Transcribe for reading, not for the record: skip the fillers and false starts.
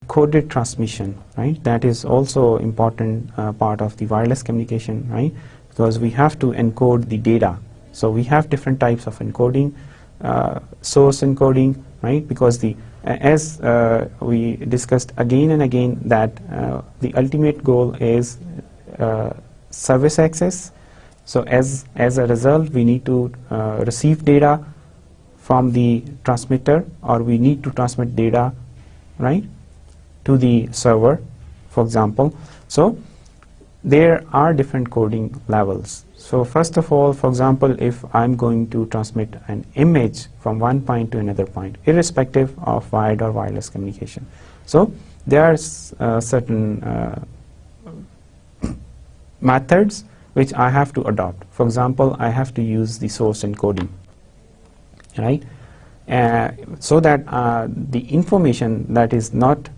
coded transmission, right? That is also important part of the wireless communication, right? Because we have to encode the data. So we have different types of encoding, source encoding, right? Because as we discussed again and again that the ultimate goal is service access. So as a result, we need to receive data from the transmitter, or we need to transmit data, right, to the server, for example. So there are different coding levels. So first of all, for example, if I'm going to transmit an image from one point to another point, irrespective of wired or wireless communication, so there are certain methods which I have to adopt. For example, I have to use the source encoding, right? So that the information that is not